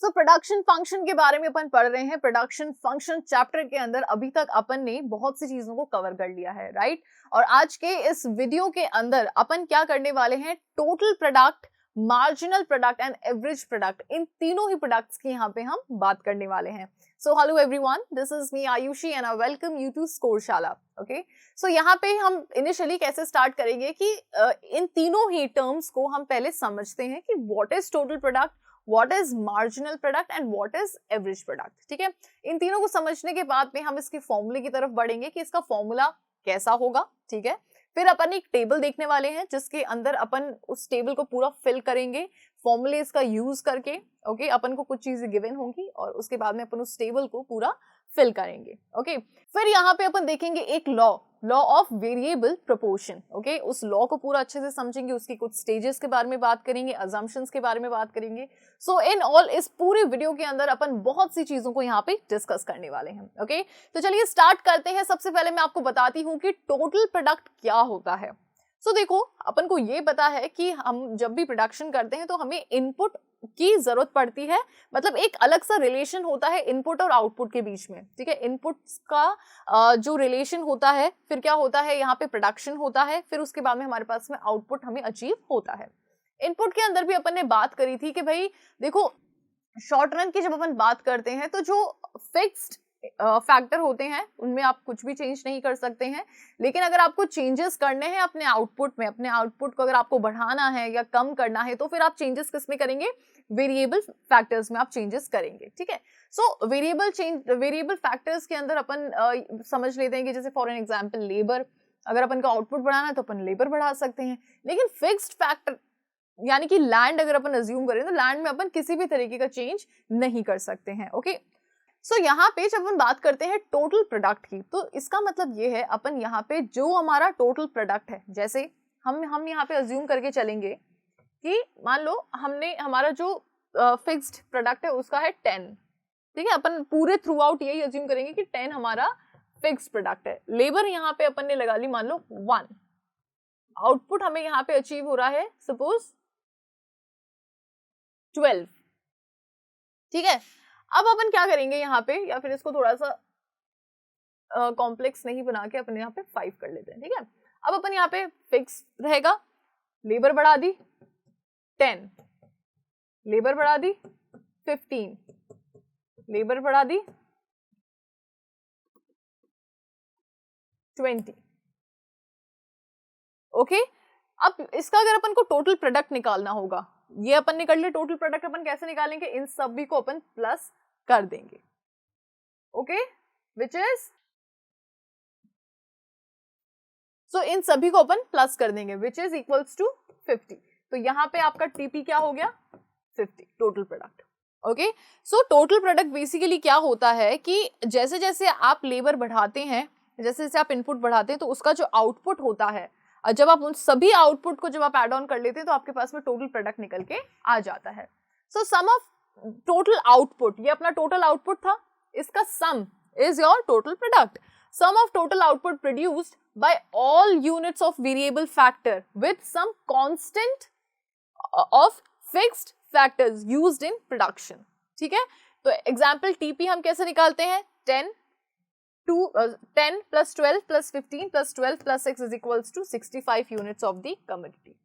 So production function के बारे में अपन पढ़ रहे हैं। प्रोडक्शन फंक्शन चैप्टर के अंदर अभी तक अपन ने बहुत सी चीजों को कवर कर लिया है, राइट। और आज के इस वीडियो के अंदर अपन क्या करने वाले हैं, total product, marginal product and average product, इन तीनों ही प्रोडक्ट्स की यहाँ पे हम बात करने वाले हैं। So hello everyone, this is me Ayushi and I welcome you to Scoreshala. Okay, so यहाँ पे हम इनिशियली कैसे स्टार्ट करेंगे कि इन तीनों ही टर्म्स को हम पहले समझते हैं कि what is total product, what is marginal product and what is average product. ठीक है, इन तीनों को समझने के बाद में हम इसके फॉर्मूले की तरफ बढ़ेंगे कि इसका फॉर्मूला कैसा होगा। ठीक है, फिर अपन एक टेबल देखने वाले हैं जिसके अंदर अपन उस टेबल को पूरा फिल करेंगे फॉर्मूलेस का यूज करके। ओके, अपन को कुछ चीजें गिवन होंगी और उसके बाद में अपन उस टेबल को पूरा फिल करेंगे। ओके, फिर यहाँ पे अपन देखेंगे एक law of variable proportion. Okay, उस लॉ को पूरा अच्छे से समझेंगे, उसकी कुछ स्टेजेस के बारे में बात करेंगे, अजम्पशंस के बारे में बात करेंगे। सो इन ऑल इस पूरे वीडियो के अंदर अपन बहुत सी चीजों को यहाँ पे डिस्कस करने वाले हैं। ओके, तो चलिए स्टार्ट करते हैं। सबसे पहले मैं आपको बताती हूँ कि टोटल प्रोडक्ट क्या होता है। सो देखो, अपन को ये पता है कि हम जब भी प्रोडक्शन करते हैं तो हमें इनपुट की जरूरत पड़ती है, मतलब एक अलग सा रिलेशन होता है इनपुट और आउटपुट के बीच में। ठीक है, इनपुट्स का जो रिलेशन होता है, फिर क्या होता है, यहाँ पे प्रोडक्शन होता है, फिर उसके बाद में हमारे पास में आउटपुट हमें अचीव होता है। इनपुट के अंदर भी अपन ने बात करी थी कि भाई देखो, शॉर्ट रन की जब अपन बात करते हैं तो जो फिक्स्ड फैक्टर होते हैं उनमें आप कुछ भी चेंज नहीं कर सकते हैं, लेकिन अगर आपको चेंजेस करने हैं अपने आउटपुट में, अपने आउटपुट को अगर आपको बढ़ाना है या कम करना है, तो फिर आप चेंजेस किस में करेंगे, वेरिएबल फैक्टर्स में आप चेंजेस करेंगे। ठीक है, सो वेरिएबल फैक्टर्स के अंदर अपन समझ लेते हैं कि जैसे फॉर एन एग्जांपल लेबर, अगर अपन का आउटपुट बढ़ाना है तो अपन लेबर बढ़ा सकते हैं। लेकिन फिक्स्ड फैक्टर यानी कि लैंड अगर अपन अज्यूम करें तो लैंड में अपन किसी भी तरीके का चेंज नहीं कर सकते हैं। ओके, सो यहाँ पे जब हम बात करते हैं टोटल प्रोडक्ट की, तो इसका मतलब ये है अपन यहाँ पे जो हमारा टोटल प्रोडक्ट है, जैसे हम यहाँ पे अज्यूम करके चलेंगे कि मान लो हमने हमारा जो फिक्स्ड प्रोडक्ट है उसका है 10। ठीक है, अपन पूरे थ्रू आउट यही अज्यूम करेंगे कि 10 हमारा फिक्स्ड प्रोडक्ट है। लेबर यहाँ पे अपन ने लगा ली मान लो 1, आउटपुट हमें यहाँ पे अचीव हो रहा है सपोज 12। ठीक है, अब अपन क्या करेंगे यहाँ पे, या फिर इसको थोड़ा सा कॉम्प्लेक्स नहीं बना के अपन यहाँ पे 5 कर लेते हैं। ठीक है, अब अपन यहाँ पे फिक्स रहेगा, लेबर बढ़ा दी 10, लेबर बढ़ा दी 15, लेबर बढ़ा दी 20। ओके, अब इसका अगर अपन को टोटल प्रोडक्ट निकालना होगा, ये अपन ने कर लिया टोटल प्रोडक्ट, अपन कैसे निकालेंगे, इन सभी को अपन प्लस कर देंगे। ओके, विच इज, सो इन सभी को अपन प्लस कर देंगे, विच इज इक्वल्स टू 50। तो यहाँ पे आपका टीपी क्या हो गया, 50 total product. Okay, so total product basically क्या होता है कि जैसे जैसे आप लेबर बढ़ाते हैं, जैसे जैसे आप इनपुट बढ़ाते हैं, तो उसका जो आउटपुट होता है, जब आप उन सभी आउटपुट को जब आप एड ऑन कर लेते हैं तो आपके पास में टोटल प्रोडक्ट निकल के आ जाता है। So sum of total output, ये अपना टोटल आउटपुट था, इसका sum is your total product. Sum of total output produced by all units of variable factor with some constant of fixed factors used in production. ठीक है, तो example TP हम कैसे निकालते हैं, 10 plus 12 plus 15 plus 12 plus 6 is equals to 65 units of the commodity।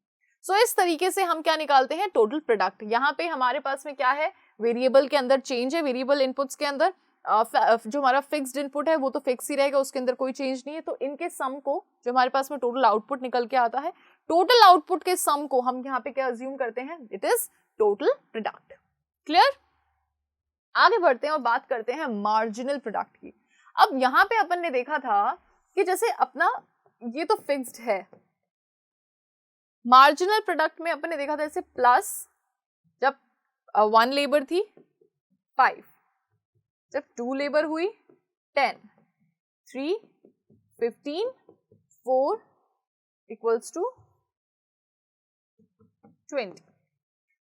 सो इस तरीके से हम क्या निकालते हैं, टोटल प्रोडक्ट। यहाँ पे हमारे पास में क्या है, वेरिएबल के अंदर चेंज है, वेरिएबल इनपुट्स के अंदर जो हमारा फिक्स्ड इनपुट है वो तो फिक्स ही रहेगा, उसके अंदर कोई चेंज नहीं है। तो इनके सम को, जो हमारे पास में टोटल आउटपुट निकल के आता है, टोटल आउटपुट के सम को हम यहाँ पे क्या अज्यूम करते हैं, it is total product. Clear, आगे बढ़ते हैं और बात करते हैं मार्जिनल प्रोडक्ट की। अब यहाँ पे अपन ने देखा था कि जैसे अपना ये तो फिक्स्ड है, मार्जिनल प्रोडक्ट में अपन ने देखा था जैसे प्लस, जब 1 लेबर थी 5, जब 2 लेबर हुई 10, 3, 15, 4 इक्वल्स टू 20।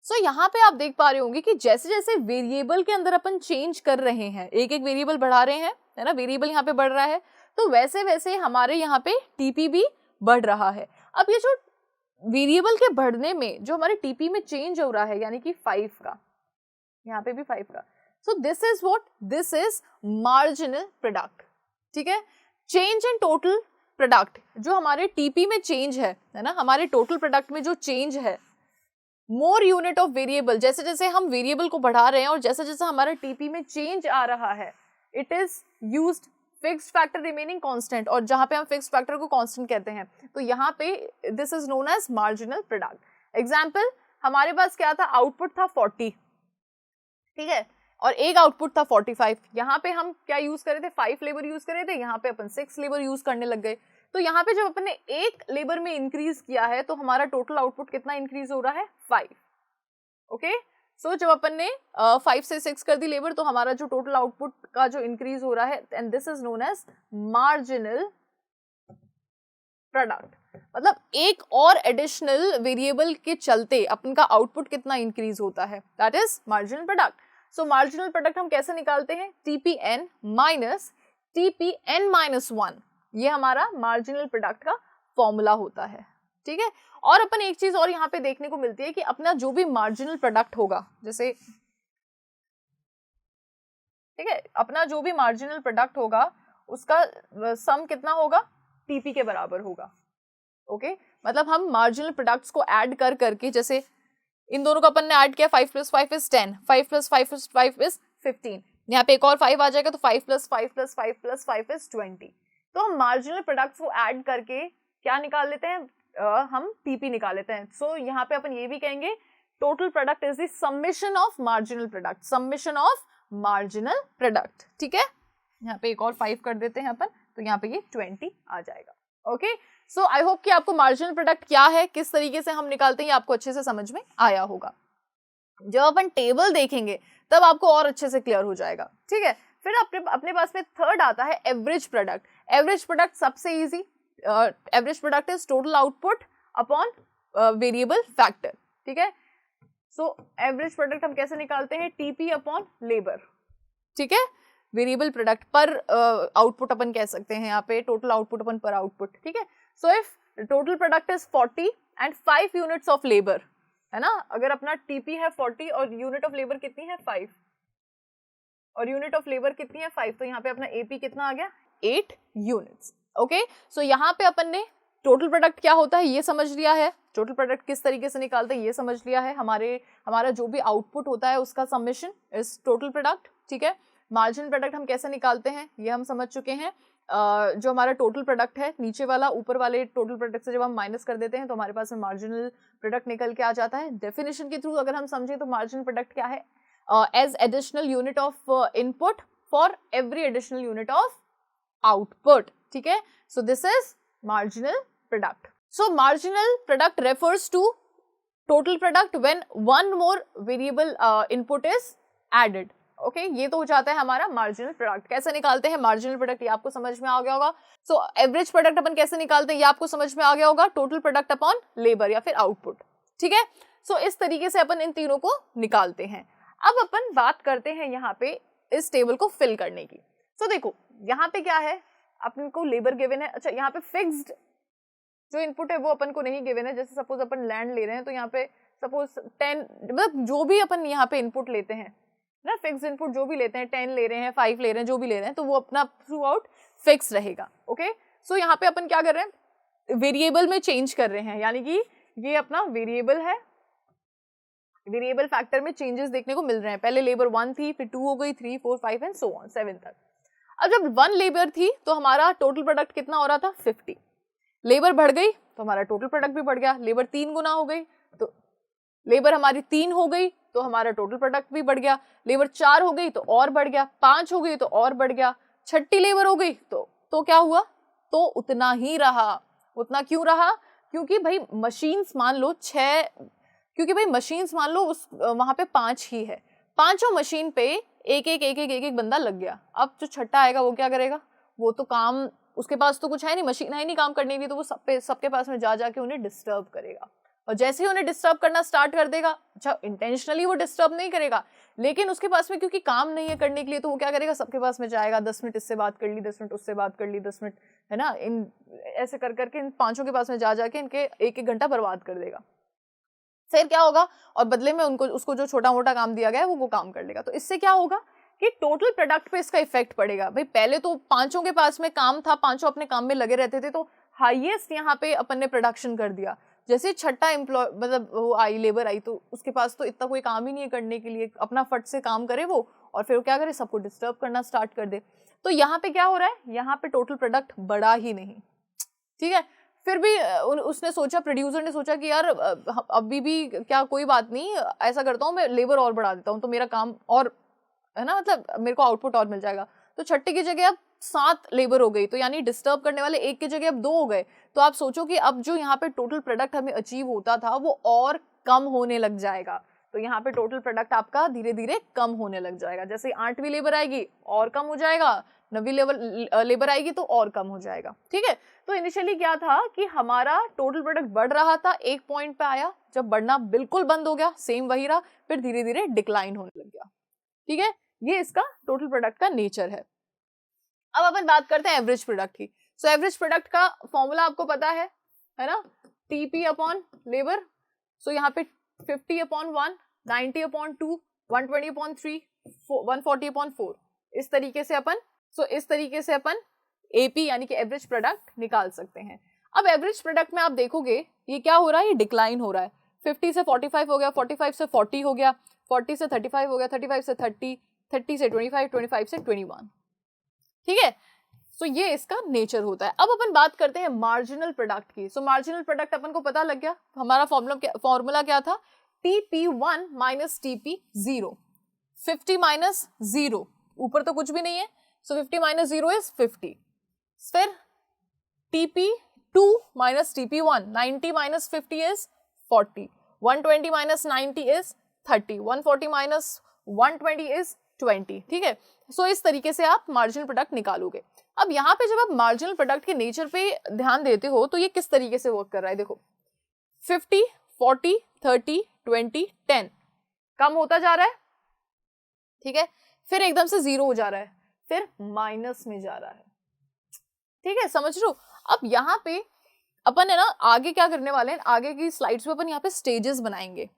सो यहाँ पे आप देख पा रहे होंगे कि जैसे जैसे वेरिएबल के अंदर अपन चेंज कर रहे हैं, एक एक वेरिएबल बढ़ा रहे हैं, है ना, वेरिएबल यहाँ पे बढ़ रहा है, तो वैसे वैसे हमारे यहाँ पे टीपी भी बढ़ रहा है। अब ये जो वेरिएबल के बढ़ने में जो हमारे टीपी में चेंज हो रहा है, यानी कि 5 का, यहाँ पे भी 5 का। सो this is what, this is marginal product, ठीक है। चेंज इन टोटल प्रोडक्ट, जो हमारे टीपी में चेंज है ना, हमारे टोटल प्रोडक्ट में जो चेंज है, मोर यूनिट ऑफ वेरिएबल, जैसे जैसे हम वेरिएबल को बढ़ा रहे हैं और जैसे जैसे हमारा टीपी में चेंज आ रहा है, it is used fixed factor remaining constant, और जहां पे हम फिक्स्ड फैक्टर को कांस्टेंट कहते हैं, तो यहाँ पे this is known as marginal product. Example, हमारे पास क्या था, आउटपुट था 40, ठीक है, और एक आउटपुट था 45। यहाँ पे हम क्या यूज करे थे, 5 लेबर यूज करे थे, यहाँ पे अपन 6 लेबर यूज करने लग गए। तो यहाँ पे जब अपन ने एक लेबर में इंक्रीज किया है तो हमारा टोटल आउटपुट कितना इंक्रीज हो रहा है, 5। ओके, सो जब अपन ने 5 से 6 कर दी लेबर, तो हमारा जो टोटल आउटपुट का जो इंक्रीज हो रहा है, and this is known as marginal product. मतलब एक और एडिशनल वेरिएबल के चलते अपन का आउटपुट कितना इंक्रीज होता है, that is marginal product. So marginal product हम कैसे निकालते हैं, TPN माइनस TPN माइनस 1, ये हमारा मार्जिनल प्रोडक्ट का फॉर्मूला होता है, ठीक है। और अपन एक चीज और यहाँ पे देखने को मिलती है कि अपना जो भी मार्जिनल प्रोडक्ट होगा, जैसे ठीक है, अपना जो भी मार्जिनल प्रोडक्ट होगा उसका सम कितना होगा, टीपी के बराबर होगा। ओके, मतलब हम मार्जिनल प्रोडक्ट्स को ऐड कर करके, जैसे इन दोनों को अपन ने ऐड किया, 5 + 5 = 10, 5 + 5 = 5 is 15, यहाँ पे एक और 5 आ जाएगा, तो 5 + 5 + 5 + 5 is 20। तो हम मार्जिनल प्रोडक्ट्स को ऐड करके क्या निकाल लेते हैं, हम टीपी निकाल लेते हैं। सो यहाँ पे अपन ये भी कहेंगे, total product is the summation of marginal product, summation of marginal product, ठीक है। यहाँ पे एक और 5 कर देते हैं अपन, तो यहाँ पे ये 20 आ जाएगा। ओके, सो आई होप कि आपको मार्जिनल प्रोडक्ट क्या है, किस तरीके से हम निकालते हैं, आपको अच्छे से समझ में आया होगा। जब अपन टेबल देखेंगे तब आपको और अच्छे से क्लियर हो जाएगा, ठीक है। फिर अपने पास में थर्ड आता है एवरेज प्रोडक्ट। एवरेज प्रोडक्ट सबसे easy, average product is total output upon variable factor, ठीक है। सो एवरेज प्रोडक्ट हम कैसे निकालते हैं, टीपी अपॉन लेबर, ठीक है। वेरिएबल प्रोडक्ट पर आउटपुट अपन कह सकते हैं, यहाँ पे टोटल आउटपुट अपन पर आउटपुट, ठीक है। So if total product is 40 and 5 units of labour, है ना, अगर अपना टीपी है 40 और यूनिट ऑफ लेबर कितनी है 5, और यूनिट ऑफ लेबर कितनी है 5, तो यहाँ पे अपना एपी कितना आ गया, 8 यूनिट्स। ओके, सो यहाँ पे अपन ने टोटल प्रोडक्ट क्या होता है ये समझ लिया है, टोटल प्रोडक्ट किस तरीके से निकालते हैं ये समझ लिया है, हमारा जो भी आउटपुट होता है उसका समेशन इज टोटल प्रोडक्ट, ठीक है। मार्जिनल प्रोडक्ट हम कैसे निकालते हैं ये हम समझ चुके हैं। जो हमारा टोटल प्रोडक्ट है, नीचे वाला ऊपर वाले टोटल प्रोडक्ट से जब हम माइनस कर देते हैं तो हमारे पास में मार्जिनल प्रोडक्ट निकल के आ जाता है। डेफिनेशन के थ्रू अगर हम समझें तो मार्जिनल प्रोडक्ट क्या है, as additional unit of input for every additional unit of output, ठीक है। So this is marginal product. So marginal product refers to total product when one more variable input is added. Okay, ये तो हो जाता है हमारा marginal product. कैसे निकालते हैं मार्जिनल प्रोडक्ट ये आपको समझ में आ गया होगा। सो एवरेज प्रोडक्ट अपन कैसे निकालते हैं ये आपको समझ में आ गया होगा, टोटल प्रोडक्ट अपॉन लेबर या फिर आउटपुट, ठीक है। सो इस तरीके से अपन इन तीनों को निकालते हैं। अब अपन बात करते हैं यहाँ पे इस टेबल को फिल करने की। सो देखो यहाँ पे क्या है, अपन को लेबर गिवन है। अच्छा, यहाँ पे फिक्स्ड जो इनपुट है वो अपन को नहीं गिवन है। जैसे सपोज अपन लैंड ले रहे हैं तो यहाँ पे सपोज 10, मतलब जो भी अपन यहाँ पे इनपुट लेते हैं ना, फिक्स इनपुट जो भी लेते हैं, 10 ले रहे हैं, 5 ले रहे हैं, जो भी ले रहे हैं, तो वो अपना थ्रू आउट फिक्स रहेगा। ओके, सो यहाँ पे अपन क्या कर रहे हैं, वेरिएबल में चेंज कर रहे हैं, यानी कि ये अपना वेरिएबल है, वेरिएबल फैक्टर में चेंजेस देखने को मिल रहे हैं। पहले लेबर 1 थी, फिर 2 हो गई, 3, 4, 5 एंड सो ऑन 7 तक। अब जब 1 लेबर थी तो हमारा टोटल प्रोडक्ट कितना हो रहा था, 50। लेबर बढ़ गई तो हमारा टोटल प्रोडक्ट भी बढ़ गया। लेबर 3 गुना हो गई तो लेबर हमारी 3 हो गई तो हमारा टोटल प्रोडक्ट भी बढ़ गया। लेबर 4 हो गई तो और बढ़ गया, 5 हो गई तो और बढ़ गया, 6 लेबर हो गई तो क्या हुआ, तो उतना ही रहा। उतना क्यों रहा, क्योंकि भाई मशीन्स मान लो 6, क्योंकि भाई मशीन्स मान लो उस वहां पे 5 ही है, पांचों मशीन पे एक बंदा लग गया। अब जो छठा आएगा वो क्या करेगा, वो तो काम, उसके पास तो कुछ है नहीं, मशीन है नहीं काम करने की, तो वो सबके पास में जा जाके उन्हें डिस्टर्ब करेगा। और जैसे ही उन्हें डिस्टर्ब करना स्टार्ट कर देगा, अच्छा इंटेंशनली वो डिस्टर्ब नहीं करेगा, लेकिन उसके पास में क्योंकि काम नहीं है करने के लिए, तो वो क्या करेगा, सबके पास में जाएगा, 10 मिनट इससे बात कर ली, 10 मिनट उससे बात कर ली, 10 मिनट, है ना, इन ऐसे कर करके इन पांचों के पास में जा जाके इनके 1-1 घंटा बर्बाद कर देगा। फिर क्या होगा, और बदले में उनको उसको जो छोटा मोटा काम दिया गया है वो काम कर लेगा। तो इससे क्या होगा कि टोटल प्रोडक्ट पे इसका इफेक्ट पड़ेगा। भाई पहले तो पांचों के पास में काम था, पांचों अपने काम में लगे रहते थे, तो हाईएस्ट यहाँ पे अपन ने प्रोडक्शन कर दिया। जैसे छठा एम्प्लॉय मतलब वो आई, लेबर आई, तो उसके पास तो इतना कोई काम ही नहीं है करने के लिए, अपना फट से काम करे वो, और फिर वो क्या करे, सबको डिस्टर्ब करना स्टार्ट कर दे। तो यहाँ पे क्या हो रहा है, यहाँ पे टोटल प्रोडक्ट बढ़ा ही नहीं, ठीक है। फिर भी उसने सोचा, प्रोड्यूसर ने सोचा कि यार अभी भी क्या, कोई बात नहीं, ऐसा करता हूँ मैं लेबर और बढ़ा देता हूँ तो मेरा काम और, है ना, मतलब मेरे को आउटपुट और मिल जाएगा। तो छठे की जगह अब 7 लेबर हो गई, तो यानी डिस्टर्ब करने वाले एक की जगह अब 2 हो गए। तो आप सोचो कि अब जो यहाँ पे टोटल प्रोडक्ट हमें अचीव होता था वो और कम होने लग जाएगा। तो यहाँ पे टोटल प्रोडक्ट आपका धीरे धीरे कम होने लग जाएगा। जैसे 8वीं लेबर आएगी और कम हो जाएगा, 9वीं लेबर आएगी तो और कम हो जाएगा, ठीक है। तो इनिशियली क्या था कि हमारा टोटल प्रोडक्ट बढ़ रहा था, एक पॉइंट पे आया, जब बढ़ना बिल्कुल बंद हो गया, सेम वही रहा, फिर धीरे धीरे डिक्लाइन होने लग गया, ठीक है। ये इसका टोटल प्रोडक्ट का नेचर है। अब अपन बात करते हैं एवरेज प्रोडक्ट की। सो एवरेज प्रोडक्ट का फॉर्मूला आपको पता है ना, टीपी अपॉन लेबर। सो यहाँ पे 50 अपॉन 1, 90 अपॉन 2, 120 अपॉन 3, 140 अपॉन 4, इस तरीके से अपन एपी यानी कि एवरेज प्रोडक्ट निकाल सकते हैं। अब एवरेज प्रोडक्ट में आप देखोगे ये क्या हो रहा है, ये डिक्लाइन हो रहा है। 50 से 45 हो गया, 45 से 40 हो गया, 40 से 35 हो गया, 35 से 30, 30 से 25, 25 से 21, ठीक है। सो ये इसका नेचर होता है। अब अपन बात करते हैं मार्जिनल प्रोडक्ट की। सो मार्जिनल प्रोडक्ट अपन को पता लग गया, हमारा फॉर्मूला क्या था, TP1 माइनस TP0, 50 माइनस 0, ऊपर तो कुछ भी नहीं है, सो 50 माइनस 0 इज 50। फिर TP2 minus TP1, 90 minus 50 is 40, 120 minus 90 is 30, 140 minus 120 is 20, ठीक है। सो इस तरीके से आप मार्जिनल प्रोडक्ट निकालोगे। अब यहाँ पे जब आप मार्जिनल प्रोडक्ट के नेचर पे ध्यान देते हो तो ये किस तरीके से वर्क कर रहा है, देखो 50, 40, 30, 20, 10 कम होता जा रहा है, ठीक है, फिर एकदम से 0 हो जा रहा है, फिर माइनस में जा रहा है, ठीक है, समझ लो। अब यहाँ पे अपन है ना आगे क्या करने वाले हैं, आगे की स्लाइड्स में अपन यहाँ पे स्टेजेस बनाएंगे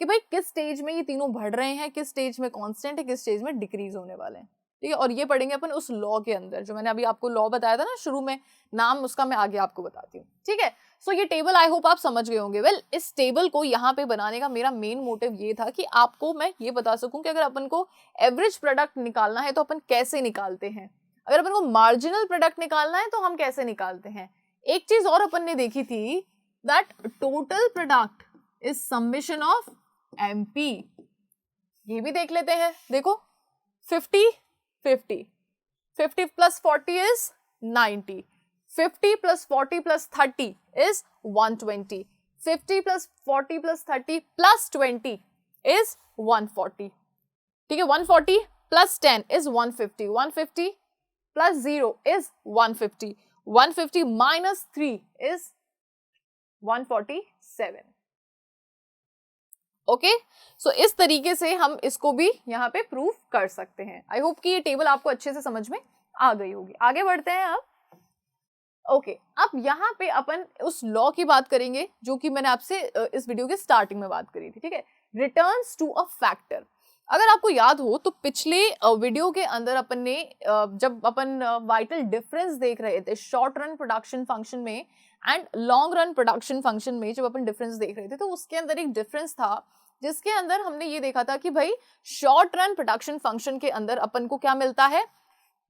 कि भाई किस स्टेज में ये तीनों बढ़ रहे हैं, किस स्टेज में कांस्टेंट है, किस स्टेज में डिक्रीज होने वाले हैं, ठीक है। और ये पढ़ेंगे अपन उस लॉ के अंदर, जो मैंने अभी आपको लॉ बताया था ना शुरू में, नाम उसका मैं आगे आपको बताती हूँ, ठीक है। सो ये टेबल आई होप आप समझ गए होंगे। वेल इस टेबल को यहाँ पे बनाने का मेरा मेन मोटिव ये था कि आपको मैं ये बता सकूं कि अगर अपन को एवरेज प्रोडक्ट निकालना है तो अपन कैसे निकालते हैं, अगर अपन को मार्जिनल प्रोडक्ट निकालना है तो हम कैसे निकालते हैं। एक चीज और अपन ने देखी थी, that total product is summation of MP। ये भी देख लेते हैं, देखो 50, 50, 50 plus 40 is 90, 50 plus 40 plus 30 is 120, 50 plus 40 plus 30 plus 20 is 140, ठीक है। 140 plus 10 is 150, 150 plus 0 is 150, 150 minus 3 is 147, okay. So इस तरीके से हम इसको भी यहाँ पे प्रूव कर सकते हैं। आई होप कि ये टेबल आपको अच्छे से समझ में आ गई होगी। आगे बढ़ते हैं अब, ओके। अब यहाँ पे अपन उस लॉ की बात करेंगे जो कि मैंने आपसे इस वीडियो के स्टार्टिंग में बात करी थी, ठीक है, रिटर्न्स टू अ फैक्टर। अगर आपको याद हो तो पिछले वीडियो के अंदर अपन ने जब अपन वाइटल डिफरेंस देख रहे थे शॉर्ट रन प्रोडक्शन फंक्शन में and long run production function में, जब अपन डिफरेंस देख रहे थे तो उसके अंदर एक डिफरेंस था जिसके अंदर हमने ये देखा था कि भाई शॉर्ट रन प्रोडक्शन फंक्शन के अंदर अपन को क्या मिलता है,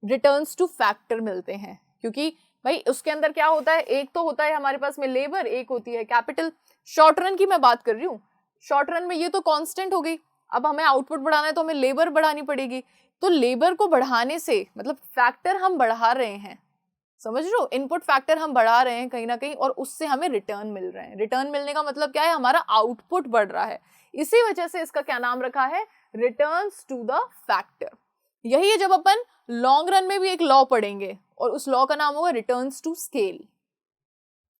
रिटर्न्स टू फैक्टर मिलते हैं। क्योंकि भाई उसके अंदर क्या होता है, एक तो होता है हमारे पास में लेबर, एक होती है कैपिटल। शॉर्ट रन की मैं बात कर रही हूँ, शॉर्ट रन में ये तो कांस्टेंट हो गई, अब हमें आउटपुट बढ़ाना है तो हमें लेबर बढ़ानी पड़ेगी। तो लेबर को बढ़ाने से मतलब फैक्टर हम बढ़ा रहे हैं, समझ लो, इनपुट फैक्टर हम बढ़ा रहे हैं कहीं ना कहीं, और उससे हमें रिटर्न मिल रहे हैं। रिटर्न मिलने का मतलब क्या है, हमारा आउटपुट बढ़ रहा है। इसी वजह से इसका क्या नाम रखा है, रिटर्न्स टू द फैक्टर। यही है जब अपन लॉन्ग रन में भी एक लॉ पढ़ेंगे और उस लॉ का नाम होगा रिटर्न्स टू स्केल,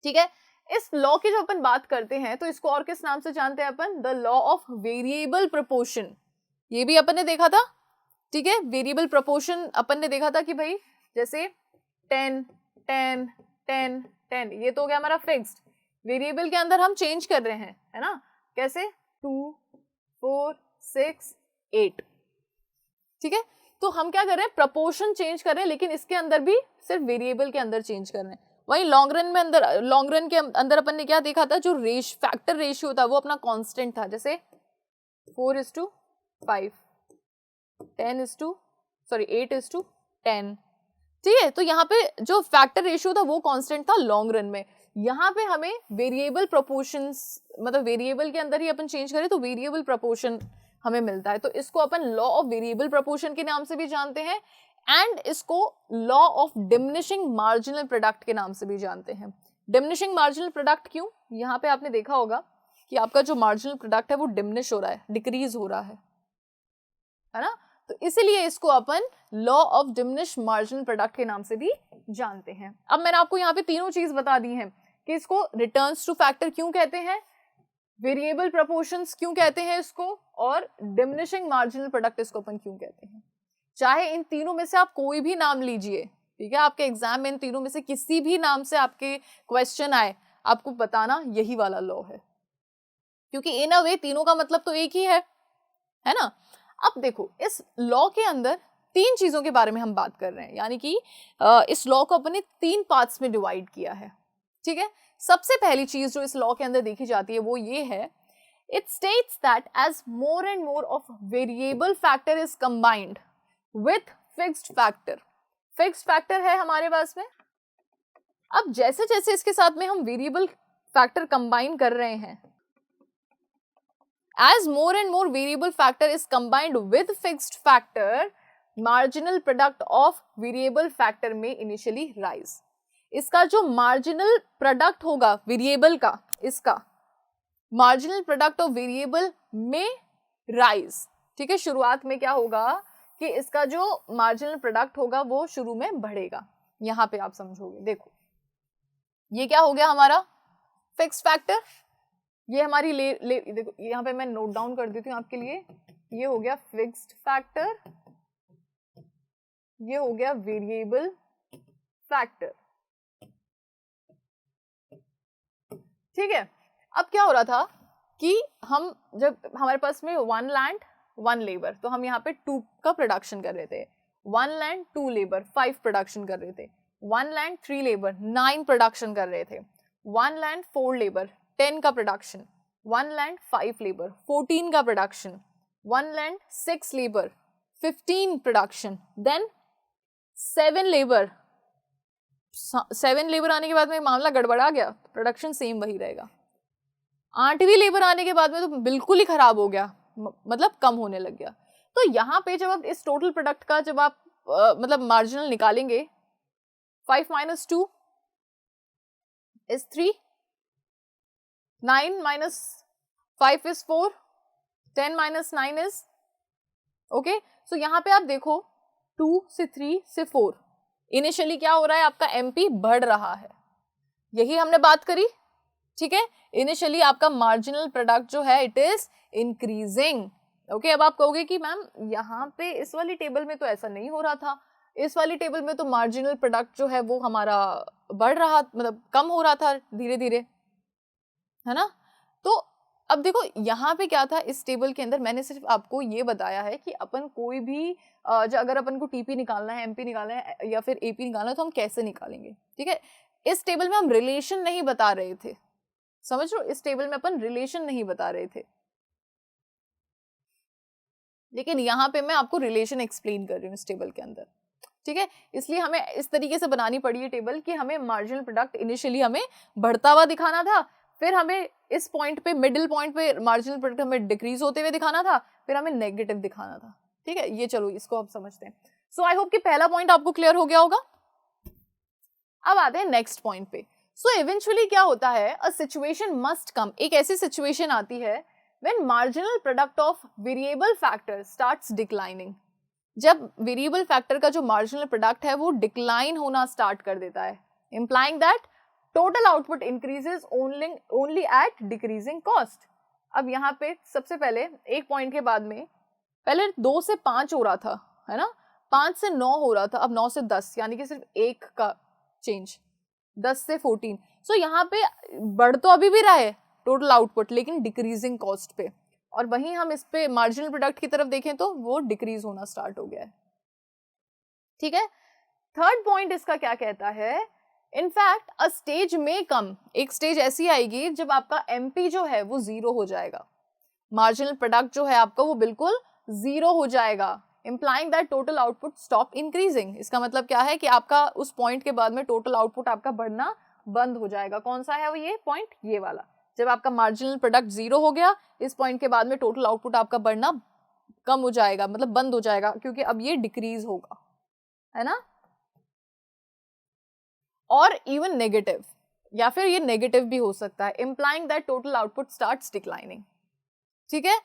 ठीक है। इस लॉ की जब अपन बात करते हैं तो इसको और किस नाम से जानते हैं अपन, the law of variable proportion. ये भी अपन ने देखा था, ठीक है। वेरिएबल प्रोपोर्शन अपन ने देखा था कि भाई जैसे 10, 10, 10, 10, ये तो हो गया हमारा फिक्स्ड। वेरिएबल के अंदर हम चेंज कर रहे हैं, है ना, कैसे 2 4 6 8, ठीक है। तो हम क्या कर रहे हैं, प्रपोर्शन चेंज कर रहे हैं, लेकिन इसके अंदर भी सिर्फ वेरिएबल के अंदर चेंज कर रहे हैं। वहीं लॉन्ग रन के अंदर अपन ने क्या देखा था, जो फैक्टर रेशियो था वो अपना कांस्टेंट था, जैसे 4:5, 8:10, ठीक है। तो यहाँ पे जो फैक्टर रेशियो था वो कांस्टेंट था लॉन्ग रन में। यहाँ पे हमें वेरिएबल प्रोपोर्शंस, मतलब वेरिएबल के अंदर ही अपन चेंज करें तो वेरिएबल प्रोपोर्शन हमें मिलता है। तो इसको अपन लॉ ऑफ वेरिएबल प्रोपोर्शन के नाम से भी जानते हैं, एंड इसको law of diminishing marginal product के नाम से भी जानते हैं। डिमिनिशिंग मार्जिनल प्रोडक्ट क्यों, यहाँ पे आपने देखा होगा कि आपका जो मार्जिनल प्रोडक्ट है वो डिमिनिश हो रहा है, डिक्रीज हो रहा है ना। तो इसीलिए इसको अपन law of diminish marginal product के नाम से भी जानते हैं। अब मैंने आपको यहाँ पे तीनों चीज बता दी हैं कि इसको रिटर्न्स टू फैक्टर क्यों कहते हैं, वेरिएबल प्रोपोर्शंस क्यों कहते हैं इसको, और डिमिनिशिंग मार्जिनल प्रोडक्ट इसको अपन क्यों कहते हैं। चाहे इन तीनों में से आप कोई भी नाम लीजिए, ठीक है, आपके एग्जाम में इन तीनों में से किसी भी नाम से आपके क्वेश्चन आए, आपको बताना यही वाला लॉ है, क्योंकि इन अ वे तीनों का मतलब तो एक ही है ना। अब देखो, इस लॉ के अंदर तीन चीजों के बारे में हम बात कर रहे हैं, यानी कि इस लॉ को अपन ने 3 पार्ट्स में डिवाइड किया है, ठीक है। सबसे पहली चीज जो इस लॉ के अंदर देखी जाती है वो ये है, it states that as more and more of variable factor is combined with fixed factor. Fixed factor है हमारे पास में। अब जैसे जैसे इसके साथ में हम वेरिएबल फैक्टर कंबाइन कर रहे हैं, as more and more variable factor is combined with fixed factor, marginal product of variable factor may initially rise। इसका जो marginal product होगा वेरिएबल का, इसका marginal product of variable में rise, ठीक है। शुरुआत में क्या होगा कि इसका जो marginal product होगा वो शुरू में बढ़ेगा। यहां पे आप समझोगे, देखो ये क्या हो गया हमारा fixed factor, ये हमारी देखो यहाँ पे मैं नोट डाउन कर देती हूँ आपके लिए, ये हो गया फिक्स्ड फैक्टर, ये हो गया वेरिएबल फैक्टर, ठीक है। अब क्या हो रहा था कि हम जब हमारे पास में 1 लैंड 1 लेबर, तो हम यहाँ पे 2 का प्रोडक्शन कर रहे थे, 1 लैंड 2 लेबर 5 प्रोडक्शन कर रहे थे, 1 लैंड 3 लेबर 9 प्रोडक्शन कर रहे थे, 1 लैंड 4 लेबर 10 का प्रोडक्शन, 1 लैंड 5 लेबर 14 का production, 1 land 6 labour 15 production, then 7 labour आने के बाद में मामला गड़बड़ा गया, प्रोडक्शन सेम वही रहेगा। 8वीं लेबर आने के बाद में तो बिल्कुल ही खराब हो गया, मतलब कम होने लग गया। तो यहाँ पे जब आप इस टोटल प्रोडक्ट का जब आप मतलब मार्जिनल निकालेंगे, 5 - 2 is 3, 9 - 5 is 4, 10 - 9 is okay. So यहाँ पे आप देखो 2 से 3 से 4 इनिशियली क्या हो रहा है, आपका एमपी बढ़ रहा है, यही हमने बात करी, ठीक है। इनिशियली आपका मार्जिनल प्रोडक्ट जो है इट इज इंक्रीजिंग, ओके। अब आप कहोगे कि मैम यहाँ पे इस वाली टेबल में तो ऐसा नहीं हो रहा था, इस वाली टेबल में तो मार्जिनल प्रोडक्ट जो है वो हमारा बढ़ रहा, मतलब कम हो रहा था धीरे धीरे, है ना। तो अब देखो यहाँ पे क्या था, इस टेबल के अंदर मैंने सिर्फ आपको ये बताया है कि अपन कोई भी अगर अपन को टीपी निकालना है, एमपी निकालना है या फिर एपी निकालना है तो हम कैसे निकालेंगे, ठीक है। इस टेबल में हम रिलेशन नहीं बता रहे थे, समझ लो, इस टेबल में अपन रिलेशन नहीं बता रहे थे, लेकिन यहाँ पे मैं आपको रिलेशन एक्सप्लेन कर रही हूँ इस टेबल के अंदर, ठीक है। इसलिए हमें इस तरीके से बनानी पड़ी है टेबल कि हमें मार्जिनल प्रोडक्ट इनिशियली हमें बढ़ता हुआ दिखाना था, फिर हमें इस पॉइंट पे, मिडिल पॉइंट पे मार्जिनल प्रोडक्ट हमें डिक्रीज होते हुए दिखाना था, फिर हमें नेगेटिव दिखाना था, ठीक है। ये चलो इसको आप समझते हैं। सो आई होप कि पहला पॉइंट आपको क्लियर हो गया होगा। अब आते हैं नेक्स्ट पॉइंट पे। सो इवेंचुअली क्या होता है, अ सिचुएशन मस्ट कम, एक ऐसी सिचुएशन आती है when marginal product of variable factor starts declining, जब वेरिएबल फैक्टर का जो मार्जिनल प्रोडक्ट है वो डिक्लाइन होना स्टार्ट कर देता है, implying that total output increases only at decreasing cost. अब यहाँ पे सबसे पहले एक पॉइंट के बाद में, पहले 2 से 5 हो रहा था, है ना, 5 से 9 हो रहा था, अब 9 से 10, यानी कि सिर्फ 1 का चेंज, 10 से 14। सो यहाँ पे बढ़ तो अभी भी रहा है, टोटल आउटपुट, लेकिन डिक्रीजिंग कॉस्ट पे, और वहीं हम इस पे मार्जिनल प्रोडक्ट की तरफ देखें तो वो डिक्रीज होना स्टार्ट हो गया है। ठीक है, थर्ड पॉइंट इसका क्या कहता है, इनफैक्ट अ स्टेज में कम, एक स्टेज ऐसी आएगी जब आपका एमपी जो है वो जीरो हो जाएगा, मार्जिनल प्रोडक्ट जो है आपका वो बिल्कुल जीरो हो जाएगा, implying that total output stop increasing। इसका मतलब क्या है कि आपका उस पॉइंट के बाद में टोटल आउटपुट आपका बढ़ना बंद हो जाएगा। कौन सा है वो ये पॉइंट, ये वाला, जब आपका मार्जिनल प्रोडक्ट जीरो हो गया, इस पॉइंट के बाद में टोटल आउटपुट आपका बढ़ना कम हो जाएगा, मतलब बंद हो जाएगा, क्योंकि अब ये डिक्रीज होगा, है ना। और इवन नेगेटिव, या फिर ये नेगेटिव भी हो सकता है, implying that total output starts declining। ठीक है,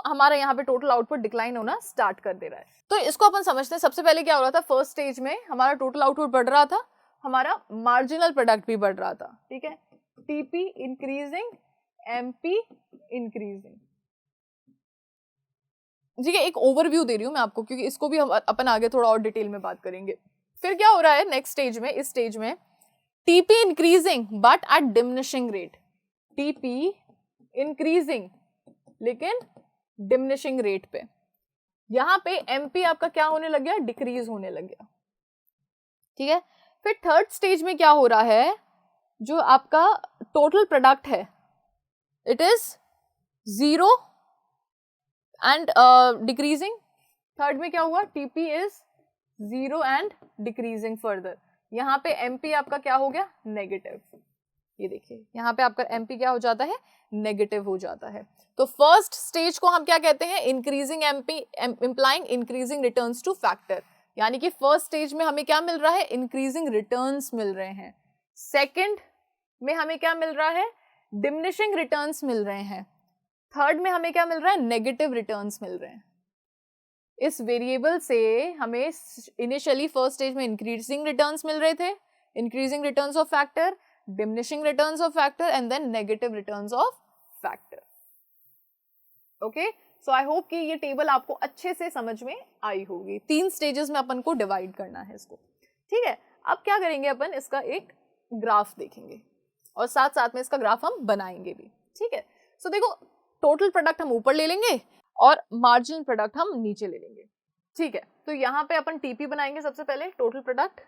हमारा यहाँ पे टोटल आउटपुट डिक्लाइन होना स्टार्ट कर दे रहा है। तो इसको अपन समझते हैं। सबसे पहले क्या हो रहा था, फर्स्ट स्टेज में हमारा टोटल आउटपुट बढ़ रहा था, हमारा मार्जिनल प्रोडक्ट भी बढ़ रहा था। ठीक है, टीपी इंक्रीजिंग, एमपी इंक्रीजिंग। ठीक है, एक ओवरव्यू दे रही हूं मैं आपको, क्योंकि इसको भी हम अपन आगे थोड़ा और डिटेल में बात करेंगे। फिर क्या हो रहा है नेक्स्ट स्टेज में, इस स्टेज में TP increasing but at diminishing rate, TP increasing लेकिन डिमिनिशिंग रेट पे। यहां पे एमपी आपका क्या होने लग गया, डिक्रीज होने लग गया। ठीक है, फिर थर्ड स्टेज में क्या हो रहा है, जो आपका टोटल प्रोडक्ट है it is zero and decreasing. Third में क्या हुआ, TP is zero and decreasing further. यहाँ पे एमपी आपका क्या हो गया, नेगेटिव। ये देखिए यहाँ पे आपका एमपी क्या हो जाता है, नेगेटिव हो जाता है। तो फर्स्ट स्टेज को हम क्या कहते हैं, increasing MP implying increasing returns to factor, यानी कि फर्स्ट स्टेज में हमें क्या मिल रहा है, इंक्रीजिंग रिटर्न्स मिल रहे हैं। सेकंड में हमें क्या मिल रहा है, डिमिनिशिंग रिटर्न्स मिल रहे हैं। थर्ड में हमें क्या मिल रहा है, नेगेटिव रिटर्न्स मिल रहे हैं। इस वेरिएबल से हमें इनिशियली फर्स्ट स्टेज में इंक्रीजिंग रिटर्न्स मिल रहे थे, increasing returns of factor, diminishing returns of factor and then negative returns of factor। okay, so I hope कि ये टेबल आपको अच्छे से समझ में आई होगी। 3 स्टेजेस में अपन को डिवाइड करना है इसको। ठीक है, अब क्या करेंगे अपन, इसका एक ग्राफ देखेंगे और साथ साथ में इसका ग्राफ हम बनाएंगे भी। ठीक है, सो देखो टोटल प्रोडक्ट हम ऊपर ले लेंगे और मार्जिनल प्रोडक्ट हम नीचे ले लेंगे। ठीक है, तो यहाँ पे अपन टीपी बनाएंगे सबसे पहले, टोटल प्रोडक्ट,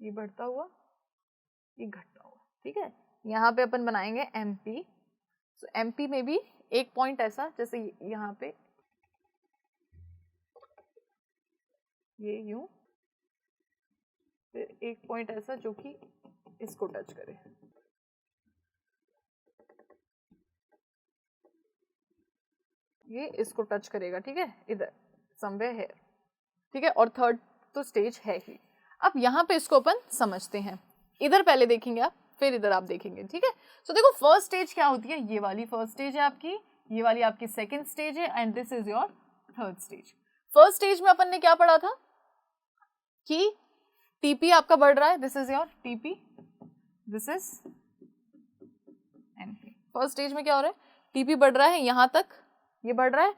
ये बढ़ता हुआ ये घटता हुआ। ठीक है, यहाँ पे अपन बनाएंगे एमपी। सो एमपी में भी एक पॉइंट ऐसा, जैसे यहाँ पे ये यूं, फिर एक पॉइंट ऐसा जो कि इसको टच करे, ये इसको टच करेगा। ठीक है, इधर समवेयर है। ठीक है, और थर्ड तो स्टेज है ही। अब यहाँ पे इसको अपन समझते हैं, इधर पहले देखेंगे आप, फिर इधर आप देखेंगे। ठीक है, सो देखो फर्स्ट स्टेज क्या होती है, ये वाली फर्स्ट स्टेज है आपकी, ये वाली आपकी सेकंड स्टेज है and this is your third stage. First stage में अपन ने क्या पढ़ा था कि टीपी आपका बढ़ रहा है, this is your TP, this is MP. First stage में क्या हो रहा है, टीपी बढ़ रहा है, यहां तक ये बढ़ रहा है,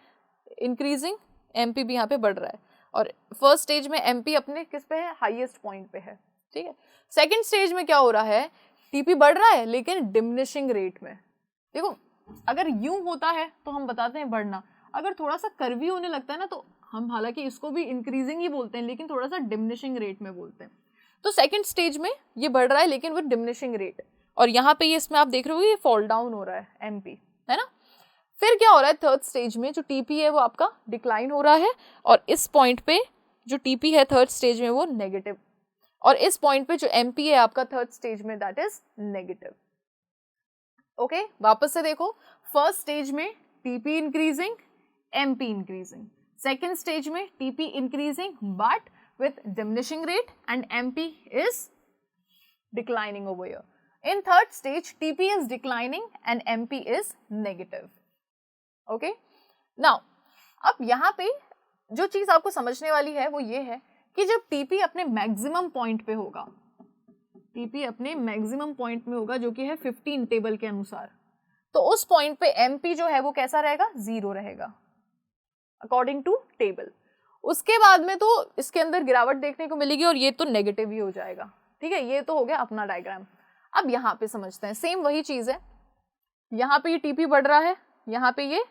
इंक्रीजिंग, एमपी भी यहाँ पे बढ़ रहा है, और फर्स्ट स्टेज में एमपी अपने किस पे है, हाईएस्ट पॉइंट पे है। ठीक है, सेकंड स्टेज में क्या हो रहा है, टीपी बढ़ रहा है लेकिन डिमिनिशिंग रेट में। देखो अगर यूं होता है तो हम बताते हैं बढ़ना, अगर थोड़ा सा कर्वी होने लगता है ना तो हम हालांकि इसको भी इंक्रीजिंग ही बोलते हैं लेकिन थोड़ा सा डिमिनिशिंग रेट में बोलते हैं। तो सेकंड स्टेज में ये बढ़ रहा है लेकिन विद डिमिनिशिंग रेट, और यहाँ पे ये इसमें आप देख रहे हो ये फॉल डाउन हो रहा है एमपी, है ना। फिर क्या हो रहा है, थर्ड स्टेज में जो टीपी है वो आपका डिक्लाइन हो रहा है, और इस पॉइंट पे जो टीपी है थर्ड स्टेज में वो नेगेटिव, और इस पॉइंट पे जो एमपी है आपका थर्ड स्टेज में दैट इज नेगेटिव। ओके, वापस से देखो, फर्स्ट स्टेज में TP increasing, MP increasing, second stage में TP increasing but with diminishing rate and MP is declining over here. In third stage, TP is declining and MP is negative. Okay? Now, अब यहाँ पे जो चीज आपको समझने वाली है वो ये है कि जब TP अपने मैक्सिमम पॉइंट पे होगा, TP अपने मैक्सिमम पॉइंट में होगा जो कि है 15 टेबल के अनुसार, तो उस पॉइंट पे MP जो है वो कैसा रहेगा, 0 रहेगा अकॉर्डिंग टू टेबल। उसके बाद में तो इसके अंदर गिरावट देखने को मिलेगी और ये तो नेगेटिव ही हो जाएगा। ठीक है, ये तो हो गया अपना डायग्राम। अब यहाँ पे समझते हैं, सेम वही चीज है, यहाँ पे ये टीपी बढ़ रहा है, यहाँ पे ये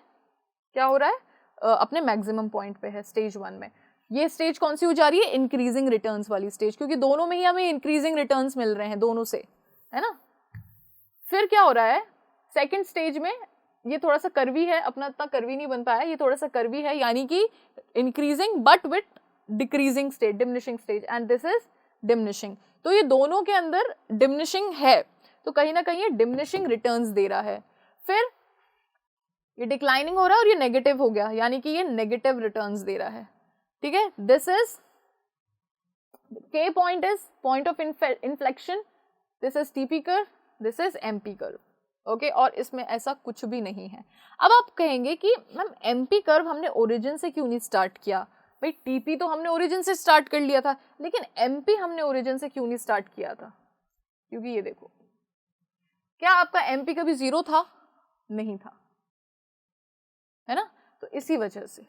क्या हो रहा है, अपने मैक्सिमम पॉइंट पे है स्टेज 1 में। ये स्टेज कौन सी हो जा रही है, इंक्रीजिंग रिटर्न्स वाली स्टेज, क्योंकि दोनों में ही हमें इंक्रीजिंग रिटर्न्स मिल रहे हैं दोनों से, है ना। फिर क्या हो रहा है, सेकंड स्टेज में ये थोड़ा सा कर्वी है, अपना इतना कर्वी नहीं बन पाया, ये थोड़ा सा कर्वी है, यानी कि increasing but with decreasing stage, diminishing stage, and this is diminishing. तो ये दोनों के अंदर डिमिनिशिंग है, तो कहीं ना कहीं ये डिमिनिशिंग रिटर्न्स दे रहा है। फिर ये डिक्लाइनिंग हो रहा है और ये नेगेटिव हो गया, यानी कि ये नेगेटिव रिटर्न्स दे रहा है, ठीक है। This is K point is point of inflection, this is TP curve, this is MP curve, okay. और इसमें ऐसा कुछ भी नहीं है। अब आप कहेंगे कि मैम एमपी कर्व हमने ओरिजिन से क्यों नहीं स्टार्ट किया, भाई टीपी तो हमने ओरिजिन से स्टार्ट कर लिया था, लेकिन एमपी हमने ओरिजिन से क्यों नहीं स्टार्ट किया था, क्योंकि ये देखो, क्या आपका एमपी कभी 0 था, नहीं था, है ना, तो इसी वजह से,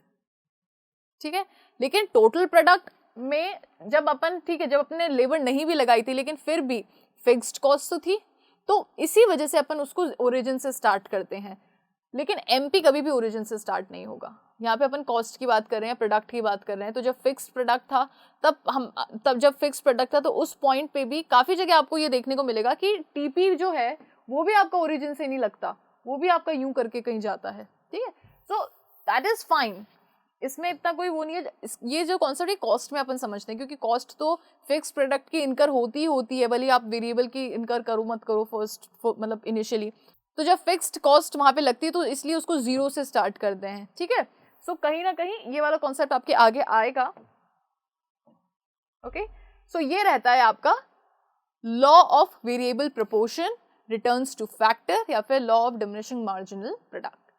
ठीक है। लेकिन टोटल प्रोडक्ट में जब अपन, ठीक है, जब अपने लेबर नहीं भी लगाई थी, लेकिन फिर भी फिक्स्ड कॉस्ट तो थी, तो इसी वजह से अपन उसको ओरिजिन से स्टार्ट करते हैं। लेकिन एमपी कभी भी ओरिजिन से स्टार्ट नहीं होगा। यहाँ पे अपन कॉस्ट की बात कर रहे हैं, प्रोडक्ट की बात कर रहे हैं, तो जब फिक्स्ड प्रोडक्ट था तब जब फिक्स्ड प्रोडक्ट था तो उस पॉइंट पे भी काफी जगह आपको ये देखने को मिलेगा कि टीपी जो है वो भी आपका ओरिजिन से नहीं लगता, वो भी आपका यूं करके कहीं जाता है, ठीक है। सो दैट इज फाइन, इसमें इतना कोई वो नहीं है। ये जो कॉन्सेप्ट है कॉस्ट में अपन समझते हैं, क्योंकि कॉस्ट तो फिक्स प्रोडक्ट की इनकर होती है, भले आप वेरिएबल की इनकर करो मत करो फर्स्ट, मतलब इनिशियली, तो जब फिक्स्ड कॉस्ट वहां पे लगती है तो इसलिए उसको 0 से स्टार्ट करते हैं, ठीक है। सो कहीं ना कहीं ये वाला कॉन्सेप्ट आपके आगे आएगा, ओके। सो ये रहता है आपका law of variable proportion returns to factor, या फिर law of diminishing marginal product,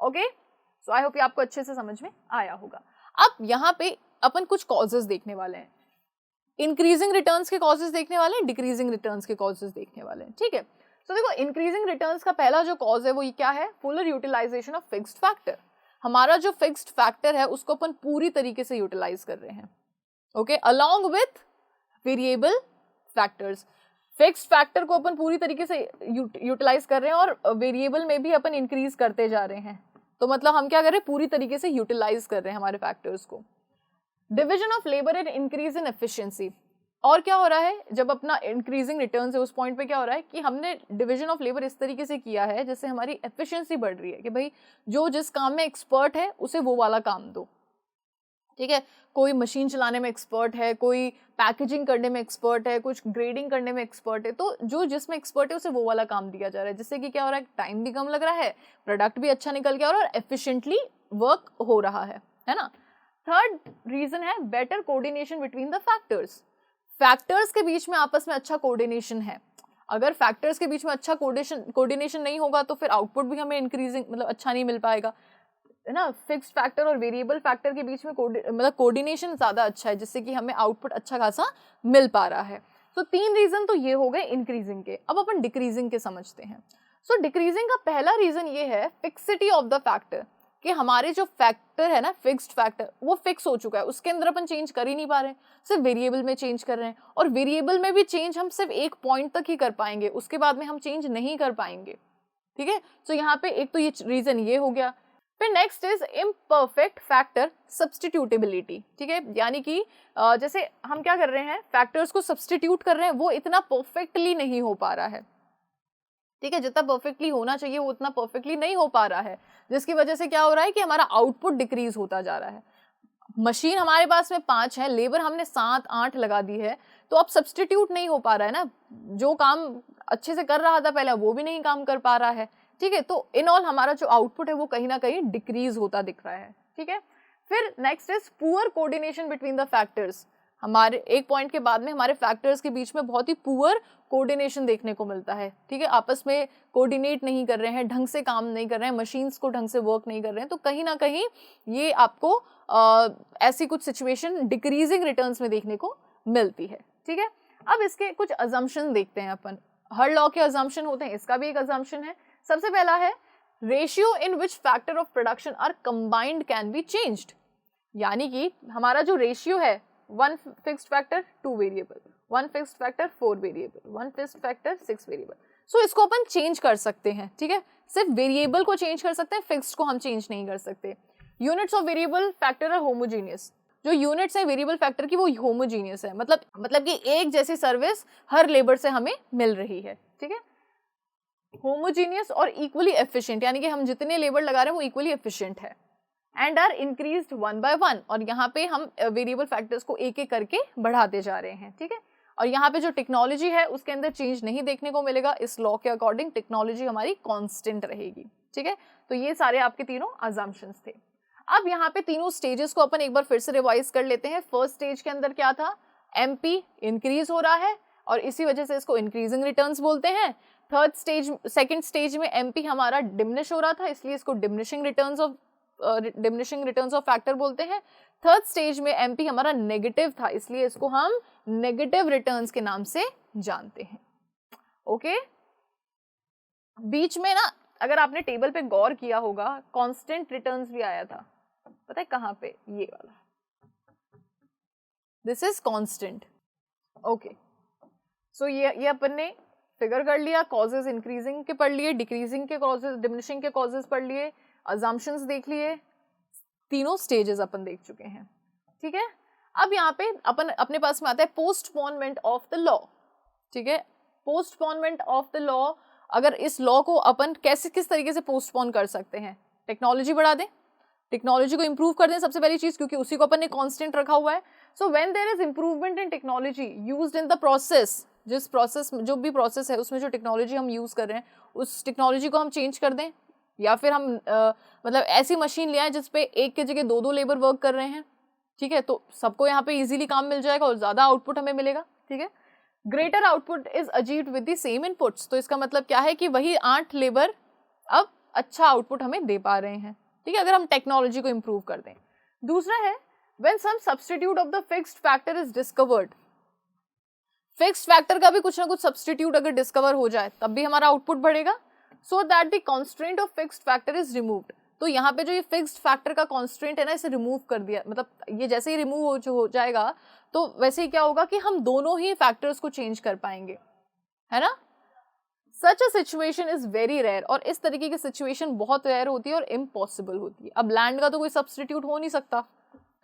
okay. So I hope ये आपको अच्छे से समझ में आया होगा। अब यहाँ पे अपन कुछ कॉजेस देखने वाले हैं, इंक्रीजिंग रिटर्न्स के कॉजेस देखने वाले हैं, डिक्रीजिंग रिटर्न्स के कॉजेस देखने वाले हैं, ठीक है। तो देखो, इंक्रीजिंग रिटर्न्स का पहला जो कॉज है वो ये क्या है, fuller utilisation of fixed factor. हमारा जो फिक्स्ड फैक्टर है उसको अपन पूरी तरीके से यूटिलाइज कर रहे हैं, okay, along with variable factors. Fixed factor को अपन पूरी तरीके से यूटिलाइज कर रहे हैं और वेरिएबल में भी अपन इंक्रीज करते जा रहे हैं, तो मतलब हम क्या कर रहे हैं, पूरी तरीके से यूटिलाइज कर रहे हैं हमारे फैक्टर्स को। Division of labour and increase in efficiency, और क्या हो रहा है, जब अपना इंक्रीजिंग रिटर्न्स है उस पॉइंट पे क्या हो रहा है कि हमने डिवीजन ऑफ लेबर इस तरीके से किया है जिससे हमारी एफिशिएंसी बढ़ रही है, कि भाई जो जिस काम में एक्सपर्ट है उसे वो वाला काम दो, ठीक है। कोई मशीन चलाने में एक्सपर्ट है, कोई पैकेजिंग करने में एक्सपर्ट है, कुछ ग्रेडिंग करने में एक्सपर्ट है, तो जो जिसमें एक्सपर्ट है उसे वो वाला काम दिया जा रहा है, जिससे कि क्या हो रहा है, टाइम भी कम लग रहा है, प्रोडक्ट भी अच्छा निकल गया और एफिशिएंटली वर्क हो रहा है ना। थर्ड रीजन है better coordination between the factors. Factors के बीच में आपस में अच्छा कोऑर्डिनेशन है। अगर फैक्टर्स के बीच में अच्छा कोऑर्डिनेशन नहीं होगा तो फिर आउटपुट भी हमें इंक्रीजिंग मतलब अच्छा नहीं मिल पाएगा, है ना। फिक्स्ड फैक्टर और वेरिएबल फैक्टर के बीच में मतलब कोऑर्डिनेशन ज्यादा अच्छा है, जिससे कि हमें आउटपुट अच्छा खासा मिल पा रहा है। तो 3 रीजन तो ये हो गए इंक्रीजिंग के। अब अपन डिक्रीजिंग के समझते हैं। सो डिक्रीजिंग का पहला रीजन ये है फिक्सिटी ऑफ द फैक्टर, कि हमारे जो फैक्टर है ना, फिक्स्ड फैक्टर, वो फिक्स हो चुका है, उसके अंदर अपन चेंज कर ही नहीं पा रहे हैं, सिर्फ वेरिएबल में चेंज कर रहे हैं, और वेरिएबल में भी चेंज हम सिर्फ एक पॉइंट तक ही कर पाएंगे, उसके बाद में हम चेंज नहीं कर पाएंगे, ठीक है। तो यहाँ पे एक तो ये रीजन ये हो गया। फिर next is imperfect factor substitutability, ठीक है, यानी कि जैसे हम क्या कर रहे हैं, फैक्टर्स को सब्स्टिट्यूट कर रहे हैं, वो इतना परफेक्टली नहीं हो पा रहा है, ठीक है, जितना परफेक्टली होना चाहिए वो उतना परफेक्टली नहीं हो पा रहा है, जिसकी वजह से क्या हो रहा है कि हमारा आउटपुट डिक्रीज होता जा रहा है। मशीन हमारे पास में 5 है, लेबर हमने 7-8 लगा दी है, तो अब सब्स्टिट्यूट नहीं हो पा रहा है ना, जो काम अच्छे से कर रहा था पहले वो भी नहीं काम कर पा रहा है, ठीक है। तो इन ऑल हमारा जो आउटपुट है वो कहीं ना कहीं डिक्रीज होता दिख रहा है, ठीक है। फिर next is poor coordination between the factors. हमारे एक पॉइंट के बाद में हमारे फैक्टर्स के बीच में बहुत ही पुअर कोऑर्डिनेशन देखने को मिलता है, ठीक है, आपस में कोऑर्डिनेट नहीं कर रहे हैं, ढंग से काम नहीं कर रहे हैं, मशीन्स को ढंग से वर्क नहीं कर रहे हैं, तो कहीं ना कहीं ये आपको ऐसी कुछ सिचुएशन डिक्रीजिंग रिटर्न्स में देखने को मिलती है, ठीक है। अब इसके कुछ अजम्पशन देखते हैं अपन। हर लॉ के अजम्पशन होते हैं, इसका भी एक अजम्पशन है। सबसे पहला है ratio in which factor of production are combined can be changed, यानी कि हमारा जो रेशियो है 1 fixed factor 2 variable, 1 fixed factor 4 variable, 1 fixed factor 6 variable. So इसको अपन चेंज कर सकते हैं, ठीक है, सिर्फ वेरिएबल को चेंज कर सकते हैं, फिक्स्ड को हम चेंज नहीं कर सकते। Units of variable factor are homogeneous, जो यूनिट्स है वेरिएबल फैक्टर की वो होमोजीनियस है, मतलब कि एक जैसी सर्विस हर लेबर से हमें मिल रही है, ठीक है। होमोजीनियस और इक्वली एफिशिएंट, यानी कि हम जितने लेबर लगा रहे हैं वो इक्वली एफिशिएंट है। एंड आर इंक्रीज्ड 1 by 1, और यहाँ पे हम वेरिएबल फैक्टर्स को एक एक करके बढ़ाते जा रहे हैं, ठीक है। और यहाँ पे जो टेक्नोलॉजी है उसके अंदर चेंज नहीं देखने को मिलेगा, इस लॉ के अकॉर्डिंग टेक्नोलॉजी हमारी कांस्टेंट रहेगी, ठीक है। तो ये सारे आपके तीनों अजम्पशंस थे। अब यहाँ पे तीनों स्टेजेस को अपन एक बार फिर से रिवाइज कर लेते हैं। फर्स्ट स्टेज के अंदर क्या था, एमपी इंक्रीज हो रहा है और इसी वजह से इसको इंक्रीजिंग रिटर्न्स बोलते हैं। सेकंड स्टेज में एमपी हमारा डिमिनिश हो रहा था, इसलिए इसको डिमिनिशिंग रिटर्न्स ऑफ फैक्टर बोलते हैं। थर्ड स्टेज में एमपी हमारा नेगेटिव था, इसलिए इसको हम नेगेटिव रिटर्न्स के नाम से जानते हैं। ओके, बीच में ना अगर आपने टेबल पे गौर किया होगा कांस्टेंट रिटर्न्स भी आया था, पता है कहां पे, ये वाला, दिस इज कांस्टेंट। ओके, सो ये अपन ने फिगर कर लिया, कॉजेज इंक्रीजिंग के पढ़ लिए, डिक्रीजिंग के कॉजेज, डिमिनिशिंग के कॉजेज पढ़ लिए, अजम्पशंस देख लिए, तीनों स्टेजेस अपन देख चुके हैं, ठीक है। अब यहाँ पे अपन अपने पास में आता है पोस्टपोनमेंट ऑफ द लॉ, ठीक है। पोस्टपोनमेंट ऑफ द लॉ, अगर इस लॉ को अपन किस तरीके से पोस्टपोन कर सकते हैं, टेक्नोलॉजी बढ़ा दें, टेक्नोलॉजी को इंप्रूव कर दें सबसे पहली चीज, क्योंकि उसी को अपन ने कांस्टेंट रखा हुआ है। So when there is improvement in technology used in the process, जो भी प्रोसेस है उसमें जो टेक्नोलॉजी हम यूज कर रहे हैं उस टेक्नोलॉजी को हम चेंज कर दें, या फिर हम मतलब ऐसी मशीन ले आए जिसपे एक की जगह 2 लेबर वर्क कर रहे हैं, ठीक है, तो सबको यहाँ पे इजीली काम मिल जाएगा और ज्यादा आउटपुट हमें मिलेगा, ठीक है। Greater output is achieved with the same inputs, तो इसका मतलब क्या है कि वही 8 लेबर अब अच्छा आउटपुट हमें दे पा रहे हैं, ठीक है, अगर हम टेक्नोलॉजी को इंप्रूव कर दें। दूसरा है when some substitute of the fixed factor is discovered, fixed factor का भी कुछ ना कुछ सब्स्टिट्यूट अगर डिस्कवर हो जाए तब भी हमारा आउटपुट बढ़ेगा, so that the constraint of fixed factor is removed. तो यहाँ पे जो ये फिक्स्ड फैक्टर का कॉन्स्ट्रेंट है ना, इसे रिमूव कर दिया, मतलब ये जैसे ही रिमूव हो जाएगा तो वैसे ही क्या होगा कि हम दोनों ही फैक्टर्स को चेंज कर पाएंगे, है ना। Such a situation is very rare, और इस तरीके की सिचुएशन बहुत रेयर होती है और इम्पॉसिबल होती है। अब लैंड का तो कोई सब्स्टिट्यूट हो नहीं सकता,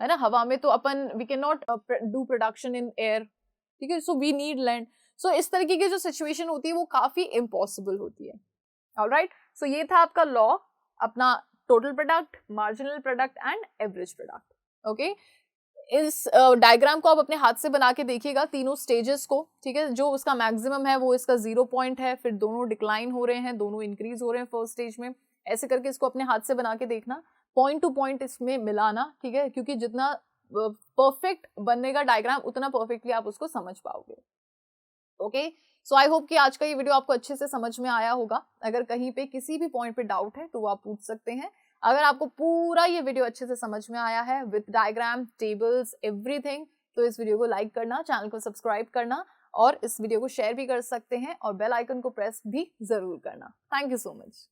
है ना, हवा में तो अपन we can not do production in air, ठीक है, so we need land. So इस तरीके की जो सिचुएशन होती है वो काफी इम्पॉसिबल होती है। ऑलराइट, सो ये था आपका लॉ, अपना total product, marginal product and average product. Okay, इस डायग्राम को आप अपने हाथ से बना के देखिएगा तीनों स्टेजेस को, ठीक है। जो उसका मैक्सिमम है वो इसका 0 पॉइंट है, फिर दोनों डिक्लाइन हो रहे हैं, दोनों इंक्रीज हो रहे हैं फर्स्ट स्टेज में, ऐसे करके इसको अपने हाथ से बना के देखना, पॉइंट टू पॉइंट इसमें मिलाना, ठीक है, क्योंकि जितना परफेक्ट बनेगा डायग्राम उतना परफेक्टली आप उसको समझ पाओगे। ओके, सो आई होप कि आज का ये वीडियो आपको अच्छे से समझ में आया होगा। अगर कहीं पे किसी भी पॉइंट पे डाउट है तो वो आप पूछ सकते हैं। अगर आपको पूरा ये वीडियो अच्छे से समझ में आया है विद डायग्राम, टेबल्स, एवरीथिंग, तो इस वीडियो को लाइक करना, चैनल को सब्सक्राइब करना और इस वीडियो को शेयर भी कर सकते हैं और बेल आइकन को प्रेस भी जरूर करना। Thank you so much.